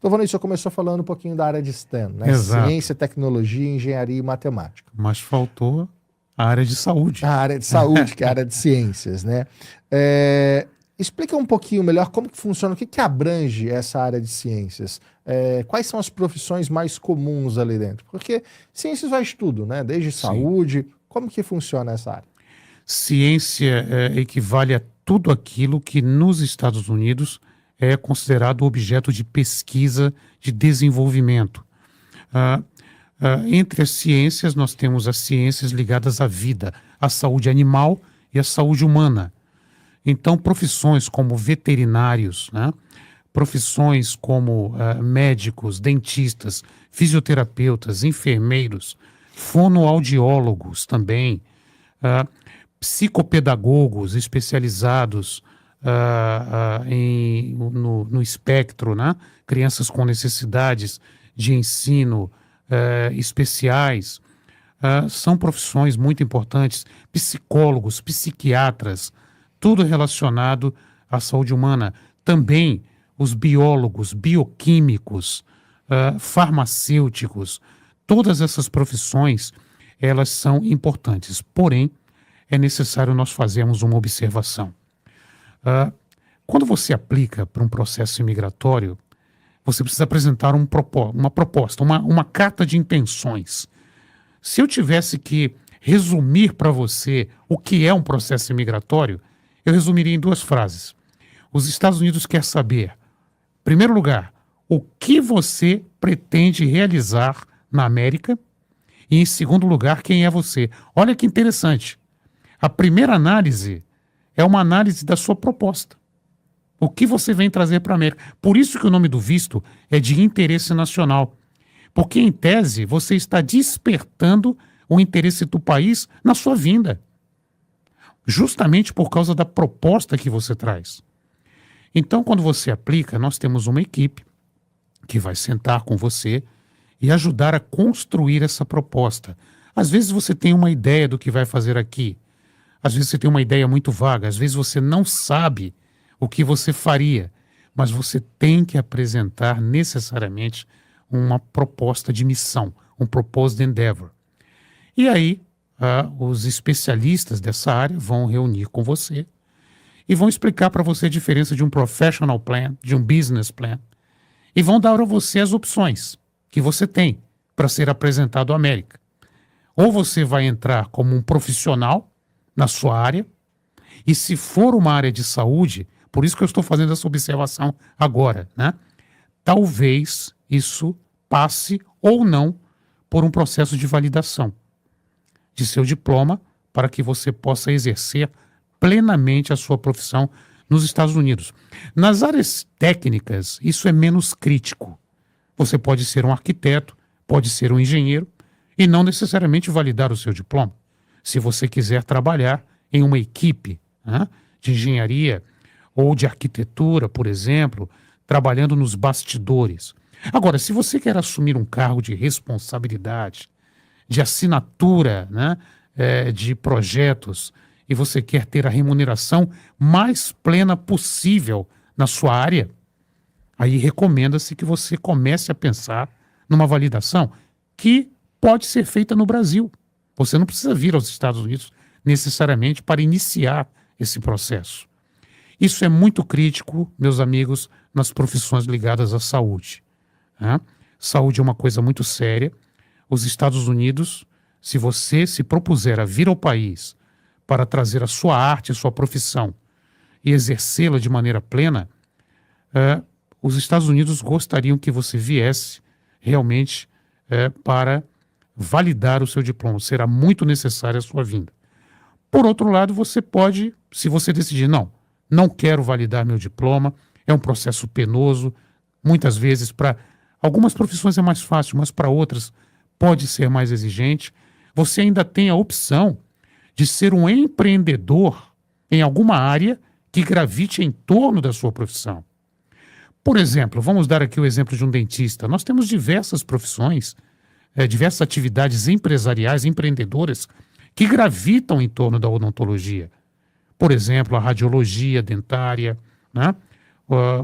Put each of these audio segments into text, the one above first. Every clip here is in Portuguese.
Doutor Vanessa, começou falando um pouquinho da área de STEM, né? Exato. Ciência, tecnologia, engenharia e matemática. Mas faltou a área de saúde. A área de saúde, que é a área de ciências, né? É, explica um pouquinho melhor como que funciona, o que que abrange essa área de ciências. Quais são as profissões mais comuns ali dentro? Porque ciências vai de tudo, né? Desde Sim. saúde, como que funciona essa área? Ciência equivale a tudo aquilo que nos Estados Unidos é considerado objeto de pesquisa, de desenvolvimento. Ah, Entre as ciências, nós temos as ciências ligadas à vida, à saúde animal e à saúde humana. Então, profissões como veterinários, né? Profissões como médicos, dentistas, fisioterapeutas, enfermeiros, fonoaudiólogos também, ah, psicopedagogos especializados no espectro, né? Crianças com necessidades de ensino especiais, são profissões muito importantes, psicólogos, psiquiatras, tudo relacionado à saúde humana. Também os biólogos, bioquímicos, farmacêuticos, todas essas profissões, elas são importantes. Porém, é necessário nós fazermos uma observação. Quando você aplica para um processo imigratório, você precisa apresentar uma proposta, uma carta de intenções. Se eu tivesse que resumir para você o que é um processo imigratório, eu resumiria em 2 frases. Os Estados Unidos quer saber, em primeiro lugar, o que você pretende realizar na América e, em segundo lugar, quem é você. Olha que interessante. A primeira análise é uma análise da sua proposta. O que você vem trazer para a América. Por isso que o nome do visto é de interesse nacional. Porque, em tese, você está despertando o interesse do país na sua vinda. Justamente por causa da proposta que você traz. Então, quando você aplica, nós temos uma equipe que vai sentar com você e ajudar a construir essa proposta. Às vezes você tem uma ideia do que vai fazer aqui. Às vezes você tem uma ideia muito vaga. Às vezes você não sabe o que você faria. Mas você tem que apresentar necessariamente uma proposta de missão, um proposed endeavor. E aí, os especialistas dessa área vão reunir com você e vão explicar para você a diferença de um professional plan, de um business plan, e vão dar a você as opções que você tem para ser apresentado à América. Ou você vai entrar como um profissional na sua área, e se for uma área de saúde, por isso que eu estou fazendo essa observação agora, né? Talvez isso passe ou não por um processo de validação de seu diploma para que você possa exercer plenamente a sua profissão nos Estados Unidos. Nas áreas técnicas, isso é menos crítico. Você pode ser um arquiteto, pode ser um engenheiro e não necessariamente validar o seu diploma. Se você quiser trabalhar em uma equipe, né, de engenharia ou de arquitetura, por exemplo, trabalhando nos bastidores. Agora, se você quer assumir um cargo de responsabilidade, de assinatura, né, de projetos, e você quer ter a remuneração mais plena possível na sua área, aí recomenda-se que você comece a pensar numa validação que pode ser feita no Brasil. Você não precisa vir aos Estados Unidos necessariamente para iniciar esse processo. Isso é muito crítico, meus amigos, nas profissões ligadas à saúde. Né? Saúde é uma coisa muito séria. Os Estados Unidos, se você se propuser a vir ao país para trazer a sua arte, a sua profissão e exercê-la de maneira plena, os Estados Unidos gostariam que você viesse realmente para validar o seu diploma. Será muito necessária a sua vinda. Por outro lado, você pode, se você decidir, não quero validar meu diploma, é um processo penoso, muitas vezes para algumas profissões é mais fácil, mas para outras pode ser mais exigente. Você ainda tem a opção de ser um empreendedor em alguma área que gravite em torno da sua profissão. Por exemplo, vamos dar aqui o exemplo de um dentista. Nós temos diversas profissões, diversas atividades empresariais, empreendedoras, que gravitam em torno da odontologia. Por exemplo, a radiologia dentária, né?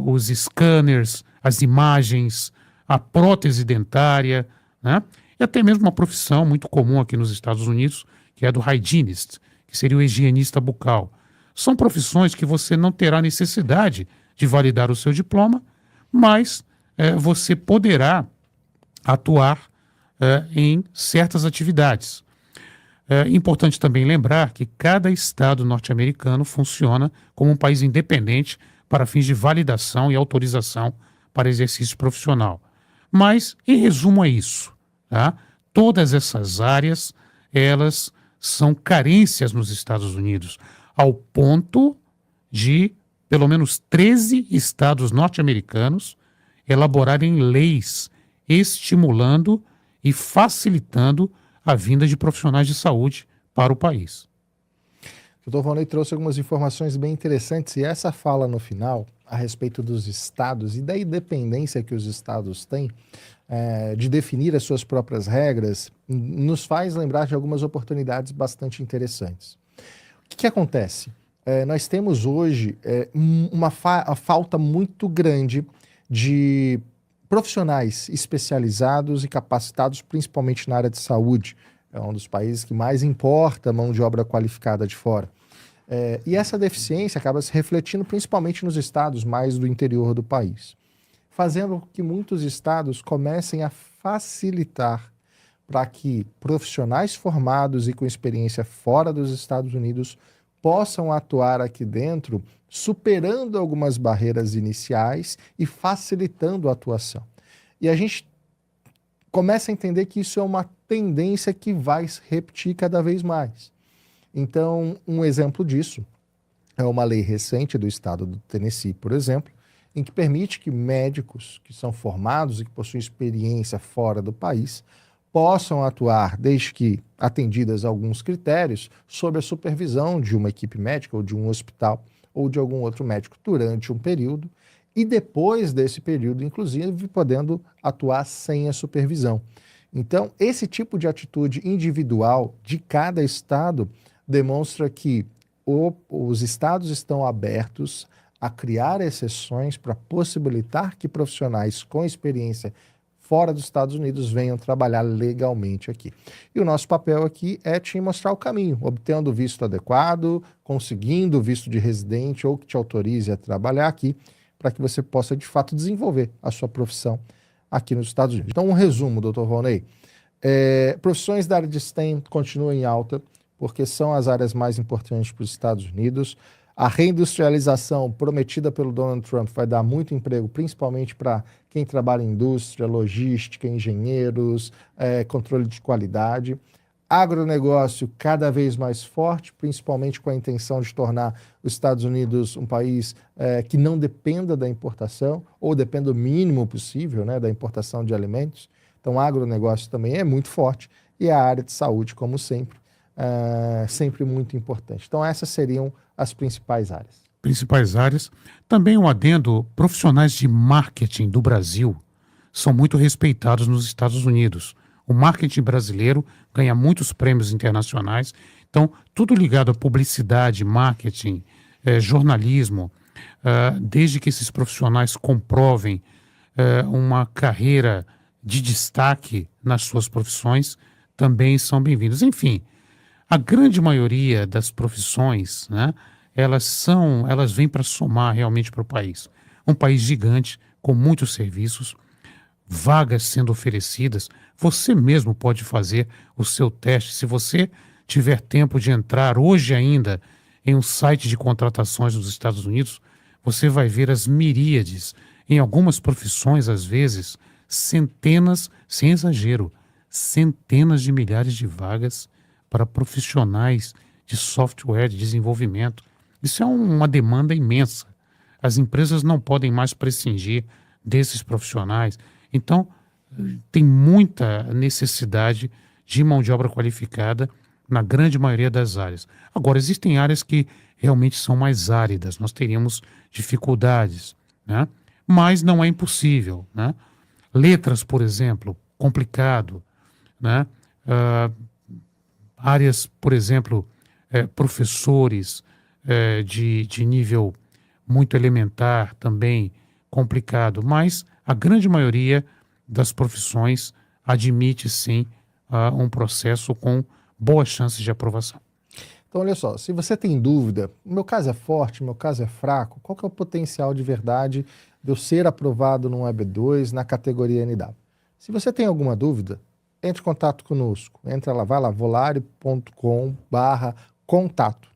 Os scanners, as imagens, a prótese dentária, né? E até mesmo uma profissão muito comum aqui nos Estados Unidos, que é a do hygienist, que seria o higienista bucal. São profissões que você não terá necessidade de validar o seu diploma, mas você poderá atuar em certas atividades. É importante também lembrar que cada estado norte-americano funciona como um país independente para fins de validação e autorização para exercício profissional. Mas, em resumo, é isso. Tá? Todas essas áreas, elas são carências nos Estados Unidos, ao ponto de, pelo menos 13 estados norte-americanos elaborarem leis estimulando e facilitando a vinda de profissionais de saúde para o país. O Dr. Volney trouxe algumas informações bem interessantes e essa fala no final a respeito dos estados e da independência que os estados têm de definir as suas próprias regras nos faz lembrar de algumas oportunidades bastante interessantes. O que acontece? Nós temos hoje uma falta muito grande de profissionais especializados e capacitados, principalmente na área de saúde. É um dos países que mais importa mão de obra qualificada de fora. E essa deficiência acaba se refletindo principalmente nos estados mais do interior do país, fazendo com que muitos estados comecem a facilitar para que profissionais formados e com experiência fora dos Estados Unidos possam atuar aqui dentro, superando algumas barreiras iniciais e facilitando a atuação. E a gente começa a entender que isso é uma tendência que vai se repetir cada vez mais. Então, um exemplo disso é uma lei recente do estado do Tennessee, por exemplo, em que permite que médicos que são formados e que possuem experiência fora do país possam atuar, desde que atendidas alguns critérios, sob a supervisão de uma equipe médica ou de um hospital ou de algum outro médico durante um período e depois desse período, inclusive, podendo atuar sem a supervisão. Então, esse tipo de atitude individual de cada estado demonstra que os estados estão abertos a criar exceções para possibilitar que profissionais com experiência fora dos Estados Unidos venham trabalhar legalmente aqui. E o nosso papel aqui é te mostrar o caminho, obtendo o visto adequado, conseguindo o visto de residente ou que te autorize a trabalhar aqui, para que você possa, de fato, desenvolver a sua profissão aqui nos Estados Unidos. Então, um resumo, Dr. Volney. Profissões da área de STEM continuam em alta, porque são as áreas mais importantes para os Estados Unidos. A reindustrialização prometida pelo Donald Trump vai dar muito emprego, principalmente para quem trabalha em indústria, logística, engenheiros, controle de qualidade. Agronegócio cada vez mais forte, principalmente com a intenção de tornar os Estados Unidos um país que não dependa da importação, ou dependa o mínimo possível, né, da importação de alimentos. Então, agronegócio também é muito forte e a área de saúde, como sempre, sempre muito importante. Então, essas seriam as principais áreas. Principais áreas. Também um adendo, profissionais de marketing do Brasil são muito respeitados nos Estados Unidos. O marketing brasileiro ganha muitos prêmios internacionais. Então, tudo ligado à publicidade, marketing, jornalismo, desde que esses profissionais comprovem uma carreira de destaque nas suas profissões, também são bem-vindos. Enfim, a grande maioria das profissões, né, elas vêm para somar realmente para o país. Um país gigante, com muitos serviços, vagas sendo oferecidas. Você mesmo pode fazer o seu teste. Se você tiver tempo de entrar hoje ainda em um site de contratações nos Estados Unidos, você vai ver as miríades, em algumas profissões, às vezes, centenas, sem exagero, centenas de milhares de vagas para profissionais de software, de desenvolvimento. Isso é uma demanda imensa. As empresas não podem mais prescindir desses profissionais. Então, tem muita necessidade de mão de obra qualificada na grande maioria das áreas. Agora, existem áreas que realmente são mais áridas, nós teríamos dificuldades, né? Mas não é impossível, né? Letras, por exemplo, complicado, né? Áreas, por exemplo, professores de nível muito elementar também complicado, mas a grande maioria das profissões admite sim um processo com boas chances de aprovação. Então, olha só, se você tem dúvida, meu caso é forte, meu caso é fraco, qual que é o potencial de verdade de eu ser aprovado no EB2 na categoria NW? Se você tem alguma dúvida, entre em contato conosco. Entra lá, vai lá, volare.com/contato.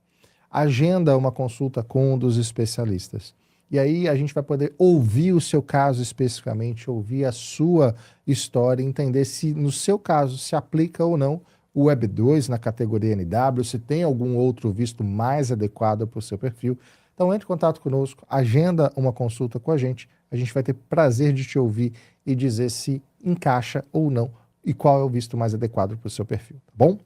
Agenda uma consulta com um dos especialistas. E aí a gente vai poder ouvir o seu caso especificamente, ouvir a sua história, entender se no seu caso se aplica ou não o EB2 na categoria NW, se tem algum outro visto mais adequado para o seu perfil. Então entre em contato conosco, agenda uma consulta com a gente vai ter prazer de te ouvir e dizer se encaixa ou não e qual é o visto mais adequado para o seu perfil, tá bom?